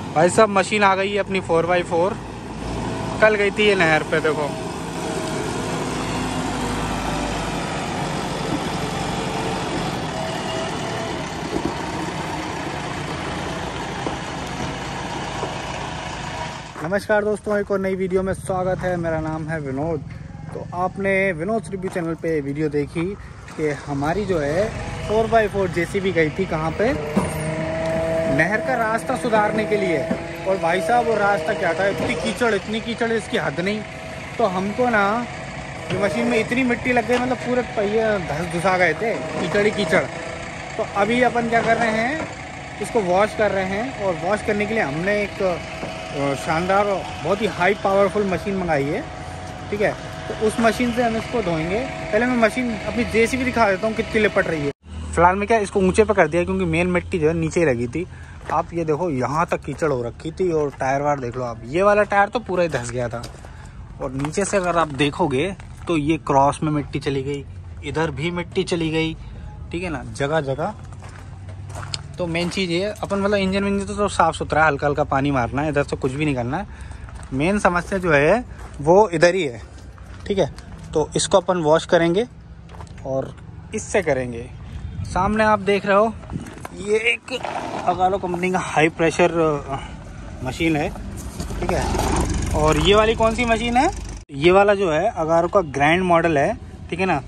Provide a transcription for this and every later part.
भाई साहब मशीन आ गई है अपनी 4x4। कल गई थी ये नहर पे, देखो। नमस्कार दोस्तों, एक और नई वीडियो में स्वागत है। मेरा नाम है विनोद। तो आपने विनोद रिव्यू चैनल पे वीडियो देखी कि हमारी जो है 4x4 जेसीबी गई थी कहाँ पे, नहर का रास्ता सुधारने के लिए। और भाई साहब वो रास्ता क्या था, इतनी कीचड़ इसकी हद नहीं। तो हमको ना ये मशीन में इतनी मिट्टी लग गई, मतलब पूरे पहिए घुसा गए थे, कीचड़। तो अभी अपन क्या कर रहे हैं, इसको वॉश कर रहे हैं। और वॉश करने के लिए हमने एक शानदार बहुत ही हाई पावरफुल मशीन मंगाई है, ठीक है। तो उस मशीन से हम इसको धोएंगे। पहले मैं मशीन अपनी जेसीबी दिखा देता हूँ कितनी लिपट रही है। फिलहाल में क्या इसको ऊंचे पे कर दिया क्योंकि मेन मिट्टी जो है नीचे ही लगी थी। आप ये देखो, यहाँ तक कीचड़ हो रखी थी। और टायर वायर देख लो आप, ये वाला टायर तो पूरा ही धंस गया था। और नीचे से अगर आप देखोगे तो ये क्रॉस में मिट्टी चली गई, इधर भी मिट्टी चली गई, ठीक है ना, जगह जगह। तो मेन चीज़ ये अपन मतलब इंजन तो साफ़ सुथरा है, हल्का हल्का पानी मारना है, इधर से कुछ भी नहीं करना है। मेन समस्या जो है वो इधर ही है, ठीक है। तो इसको अपन वॉश करेंगे और इससे करेंगे। सामने आप देख रहे हो, ये एक अगालो कंपनी का हाई प्रेशर मशीन है, ठीक है। और ये वाली कौन सी मशीन है, ये वाला जो है अगारो का ग्रैंड मॉडल है, ठीक है ना।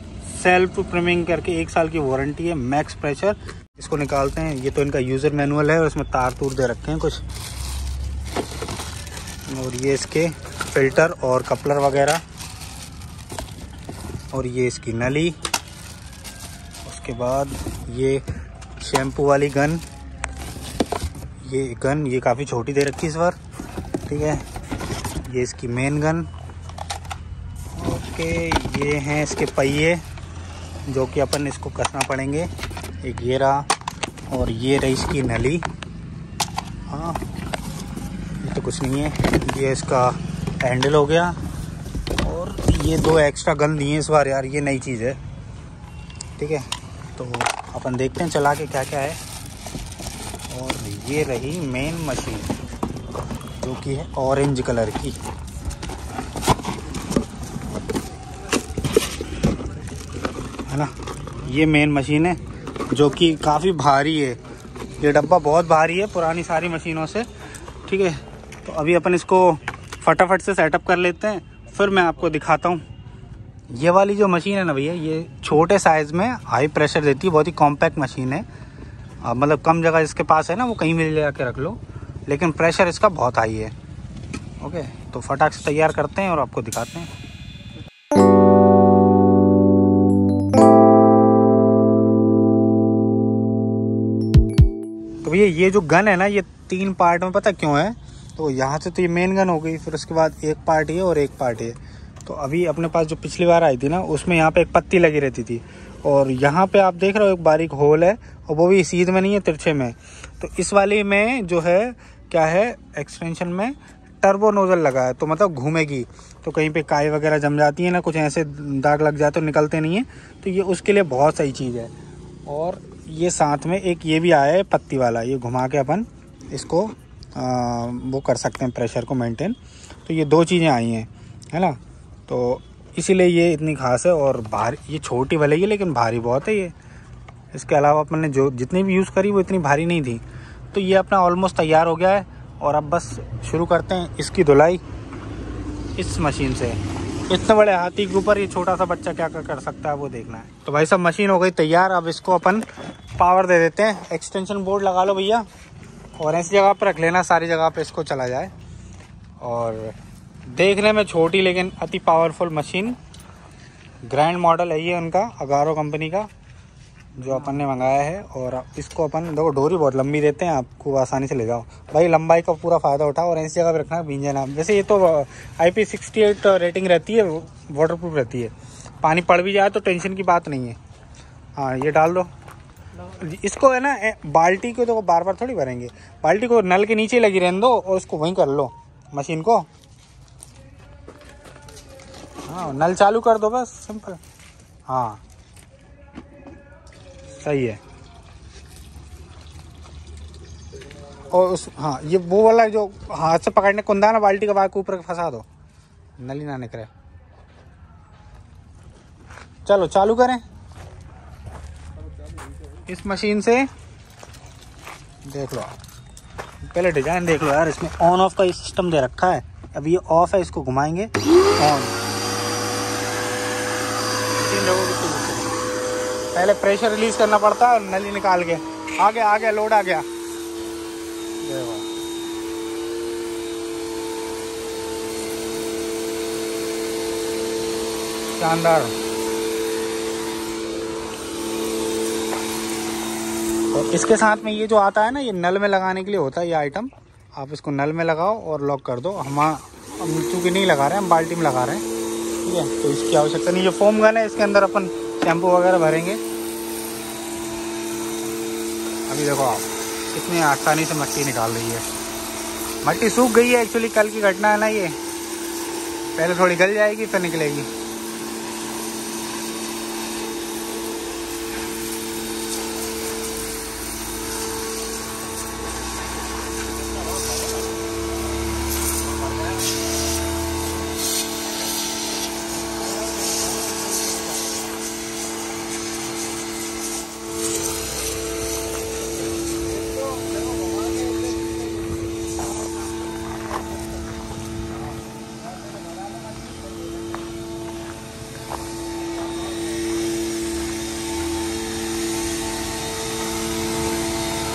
सेल्फ प्रिमिंग करके 1 साल की वारंटी है, मैक्स प्रेशर। इसको निकालते हैं। ये तो इनका यूज़र मैनुअल है और इसमें तार तूर दे रखे हैं कुछ। और ये इसके फिल्टर और कपलर वगैरह, और ये इसकी नली। उसके बाद ये शैम्पू वाली गन, ये काफ़ी छोटी दे रखी है इस बार, ठीक है। ये इसकी मेन गन। ओके, ये हैं इसके पहिए जो कि अपन इसको कसना पड़ेंगे। एक ये रहा और ये रही इसकी नली। हाँ, ये तो कुछ नहीं है। ये इसका हैंडल हो गया। और ये 2 एक्स्ट्रा गन दिए इस बार यार, ये नई चीज़ है, ठीक है। तो अपन देखते हैं चला के क्या क्या है। और ये रही मेन मशीन जो कि है ऑरेंज कलर की, है ना। ये मेन मशीन है जो कि काफ़ी भारी है। ये डब्बा बहुत भारी है पुरानी सारी मशीनों से, ठीक है। तो अभी अपन इसको फटाफट से सेटअप कर लेते हैं, फिर मैं आपको दिखाता हूँ। ये वाली जो मशीन है ना भैया, ये छोटे साइज़ में हाई प्रेशर देती है, बहुत ही कॉम्पैक्ट मशीन है। मतलब कम जगह इसके पास है ना, वो कहीं भी ले जाके रख लो, लेकिन प्रेशर इसका बहुत हाई है। ओके, तो फटाक से तैयार करते हैं और आपको दिखाते हैं। तो भैया ये जो गन है ना, ये 3 पार्ट में, पता क्यों है? तो यहाँ से तो ये मेन गन हो गई, फिर उसके बाद एक पार्ट ये और एक पार्ट ये। तो अभी अपने पास जो पिछली बार आई थी ना, उसमें यहाँ पे एक पत्ती लगी रहती थी। और यहाँ पे आप देख रहे हो एक बारीक होल है, और वो भी सीध में नहीं है, तिरछे में। तो इस वाली में जो है क्या है, एक्सटेंशन में टर्बो नोजल लगा है, तो मतलब घूमेगी। तो कहीं पे काई वगैरह जम जाती है ना, कुछ ऐसे दाग लग जाते तो निकलते नहीं है, तो ये उसके लिए बहुत सही चीज़ है। और ये साथ में एक ये भी आया है पत्ती वाला, ये घुमा के अपन इसको वो कर सकते हैं, प्रेशर को मेंटेन। तो ये 2 चीज़ें आई हैं, है ना। तो इसीलिए ये इतनी खास है। और भारी, ये छोटी भले ही लेकिन भारी बहुत है ये। इसके अलावा अपन ने जो जितनी भी यूज़ करी वो इतनी भारी नहीं थी। तो ये अपना ऑलमोस्ट तैयार हो गया है। और अब बस शुरू करते हैं इसकी धुलाई इस मशीन से। इतने बड़े हाथी के ऊपर ये छोटा सा बच्चा क्या कर सकता है, वो देखना है। तो भाई सब मशीन हो गई तैयार। अब इसको अपन पावर दे देते हैं। एक्सटेंशन बोर्ड लगा लो भैया, और ऐसी जगह पर रख लेना, सारी जगह पे इसको चला जाए। और देखने में छोटी लेकिन अति पावरफुल मशीन, ग्रैंड मॉडल है ये उनका, अगारो कंपनी का, जो अपन ने मंगाया है। और इसको अपन देखो, डोरी बहुत लंबी देते हैं, आपको आसानी से ले जाओ भाई, लंबाई का पूरा फ़ायदा उठाओ। और ऐसी जगह पर रखना भींजे ना। वैसे ये तो IP68 रेटिंग रहती है, वाटरप्रूफ रहती है, पानी पड़ भी जाए तो टेंशन की बात नहीं है। हाँ, ये डाल दो इसको, है ना। बाल्टी को तो बार बार थोड़ी भरेंगे, बाल्टी को नल के नीचे लगी रहने दो और उसको वहीं कर लो मशीन को। हाँ, नल चालू कर दो बस, सिंपल। हाँ, सही है। और उस हाँ ये वो वाला जो हाथ से पकड़ने कुंदा ना बाल्टी का बाहर ऊपर फंसा दो, नली ना निकले। चलो चालू करें इस मशीन से। देख लो पहले डिजाइन देख लो यार, इसमें ऑन ऑफ का सिस्टम दे रखा है। अब ये ऑफ है, इसको घुमाएंगे ऑन। पहले प्रेशर रिलीज करना पड़ता है, नली निकाल के। आ गया लोड आ गया। शानदार। और इसके साथ में ये जो आता है ना, ये नल में लगाने के लिए होता है ये आइटम। आप इसको नल में लगाओ और लॉक कर दो। हम चूँकि नहीं लगा रहे हैं, हम बाल्टी में लगा रहे हैं, ठीक है, तो इसकी आवश्यकता नहीं। ये फोम गन है, इसके अंदर अपन शैम्पू वगैरह भरेंगे। अभी देखो आप कितनी आसानी से मट्टी निकाल रही है। मट्टी सूख गई है, एक्चुअली कल की घटना है ना ये। पहले थोड़ी गल जाएगी फिर निकलेगी।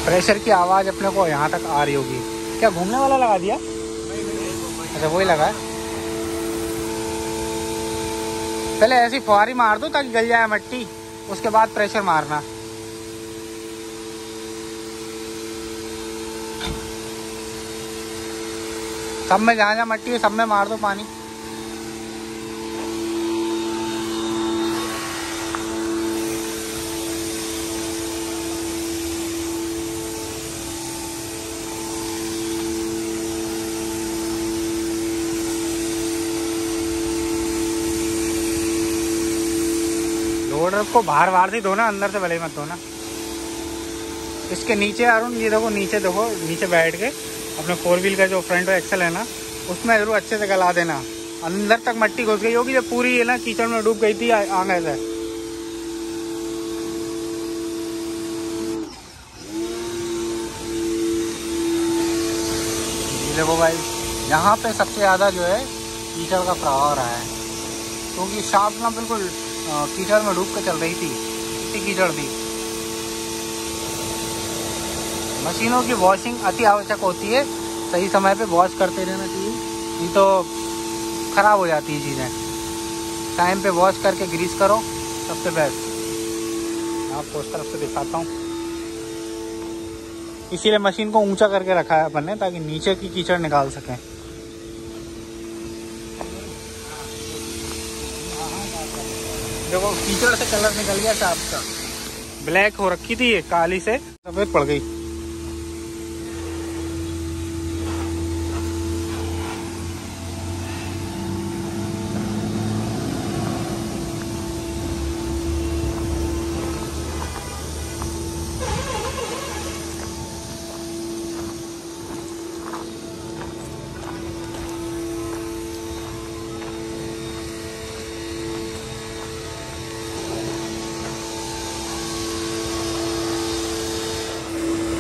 प्रेशर की आवाज़ अपने को यहाँ तक आ रही होगी। क्या घूमने वाला लगा दिया? अच्छा वही लगा है। पहले ऐसी फुहारी मार दो ताकि गल जाए मट्टी, उसके बाद प्रेशर मारना। सब में जहाँ जहाँ मट्टी है सब में मार दो पानी। लोडर को बाहर से धोना, अंदर से भले मत धोना। इसके नीचे अरुण ये देखो, नीचे देखो, नीचे बैठ के अपने 4 व्हील का जो फ्रंट एक्सल है ना, उसमें जरूर अच्छे से गला देना। अंदर तक मट्टी घुस गई होगी, जब पूरी है ना कीचड़ में डूब गई थी आगे से। देखो भाई यहाँ पे सबसे ज़्यादा जो है कीचड़ का प्रभाव रहा है, क्योंकि शाफ्ट ना बिल्कुल कीचड़ में डूब के चल रही थी, इतनी कीचड़ थी। मशीनों की वॉशिंग अति आवश्यक होती है, सही समय पे वॉश करते रहना चाहिए, नहीं तो ख़राब हो जाती है चीज़ें। टाइम पे वॉश करके ग्रीस करो, सबसे बेस्ट। आपको उस तरफ से दिखाता हूँ। इसीलिए मशीन को ऊंचा करके रखा है अपन ने, ताकि नीचे की कीचड़ निकाल सकें। देखो कीचड़ से कलर निकल गया शाफ्ट का, ब्लैक हो रखी थी ये, काली से सफेद पड़ गई।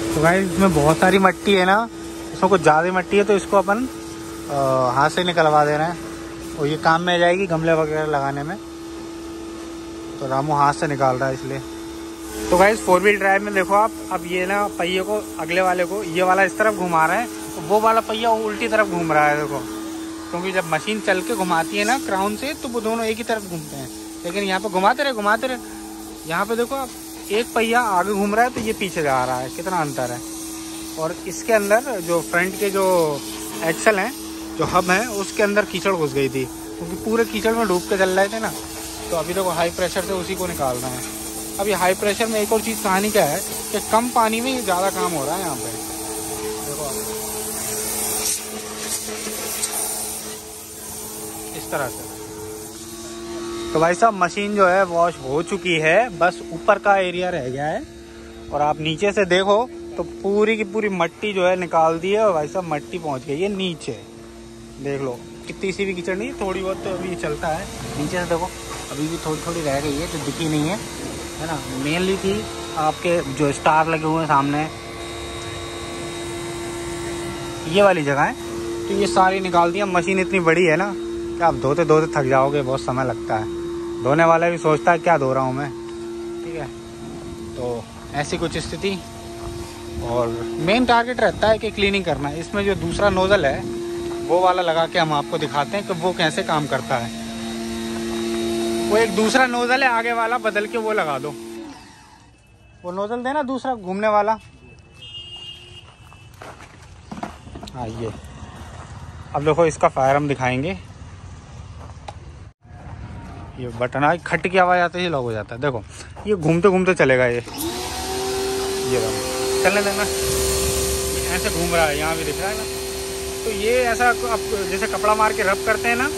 तो भाई इसमें बहुत सारी मट्टी है ना, इसमें कुछ ज़्यादा मट्टी है, तो इसको अपन हाथ से निकलवा दे रहे हैं और ये काम में आ जाएगी गमले वगैरह लगाने में। तो रामू हाथ से निकाल रहा है इसलिए। तो भाई 4 व्हील ड्राइव में देखो आप, अब ये ना पहिए को अगले वाले को ये वाला इस तरफ घुमा रहे हैं, तो वो वाला पहिया उल्टी तरफ घूम रहा है। देखो क्योंकि जब मशीन चल के घुमाती है ना क्राउन से, तो वो दोनों एक ही तरफ घूमते हैं, लेकिन यहाँ पे घुमाते रहे। यहाँ पे देखो आप, एक पहिया आगे घूम रहा है तो ये पीछे जा रहा है, कितना अंतर है। और इसके अंदर जो फ्रंट के जो एक्सल हैं, जो हब हैं, उसके अंदर कीचड़ घुस गई थी, क्योंकि पूरे कीचड़ में डूब के चल रहे थे ना। तो अभी देखो हाई प्रेशर से उसी को निकाल रहे हैं। अब ये हाई प्रेशर में एक और चीज़ कहानी क्या है कि कम पानी में ज़्यादा काम हो रहा है यहाँ पे। देखो इस तरह से। तो भाई साहब मशीन जो है वॉश हो चुकी है, बस ऊपर का एरिया रह गया है। और आप नीचे से देखो तो पूरी की पूरी मट्टी जो है निकाल दी है और भाई साहब मट्टी पहुंच गई है नीचे। देख लो कितनी सी भी कीचड़ नहीं, थोड़ी बहुत तो अभी चलता है नीचे से। देखो अभी भी थोड़ी थोड़ी रह गई है जो दिखी नहीं है ना। मेनली थी आपके जो स्टार लगे हुए हैं सामने ये वाली जगह है, तो ये सारी निकाल दिया। मशीन इतनी बड़ी है ना कि आप धोते धोते थक जाओगे, बहुत समय लगता है। धोने वाला भी सोचता है क्या धो रहा हूँ मैं, ठीक है। तो ऐसी कुछ स्थिति, और मेन टारगेट रहता है कि क्लीनिंग करना है। इसमें जो दूसरा नोजल है वो वाला लगा के हम आपको दिखाते हैं कि वो कैसे काम करता है। वो एक दूसरा नोजल है आगे वाला, बदल के वो लगा दो। वो नोजल देना दूसरा घूमने वाला। हाँ ये अब देखो इसका फायर हम दिखाएंगे। ये बटन आज खट की आवाज़ आती है, लॉक हो जाता है। देखो ये घूमते घूमते चलेगा। ये चलने देना, ऐसे घूम रहा है, यहाँ भी दिख रहा है ना। तो ये ऐसा अब जैसे कपड़ा मार के रब करते हैं ना,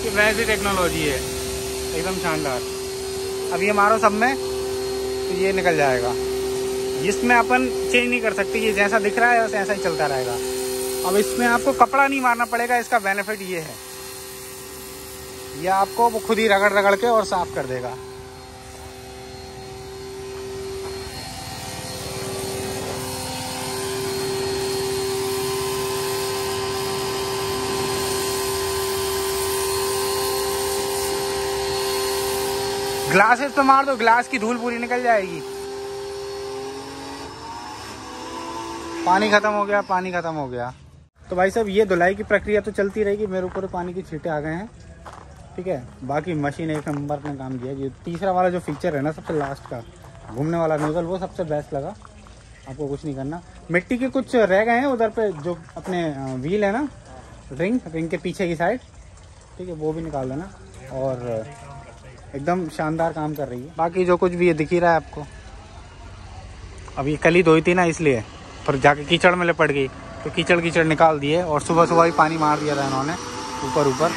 कि वैसी टेक्नोलॉजी है, एकदम शानदार। अब ये मारो सब में तो ये निकल जाएगा। इसमें अपन चेंज नहीं कर सकते, ये जैसा दिख रहा है वैसे ऐसा ही चलता रहेगा। अब इसमें आपको कपड़ा नहीं मारना पड़ेगा, इसका बेनिफिट ये है, ये आपको वो खुद ही रगड़ रगड़ के और साफ कर देगा। ग्लासेस पे मार दो, ग्लास की धूल पूरी निकल जाएगी। पानी खत्म हो गया, पानी खत्म हो गया। तो भाई साहब ये धुलाई की प्रक्रिया तो चलती रहेगी। मेरे ऊपर पानी की छींटे आ गए हैं, ठीक है। बाकी मशीन एक नंबर में काम किया। ये तीसरा वाला जो फीचर है ना, सबसे लास्ट का घूमने वाला नोजल, वो सबसे बेस्ट लगा। आपको कुछ नहीं करना। मिट्टी के कुछ रह गए हैं उधर पे, जो अपने व्हील है ना, रिंग के पीछे की साइड, ठीक है, वो भी निकाल देना। और एकदम शानदार काम कर रही है। बाकी जो कुछ भी ये दिख ही रहा है आपको। अब ये कल ही धोई थी ना, इसलिए फिर जाके कीचड़ में लिपट गई, तो कीचड़ निकाल दिए। और सुबह सुबह ही पानी मार दिया था इन्होंने ऊपर।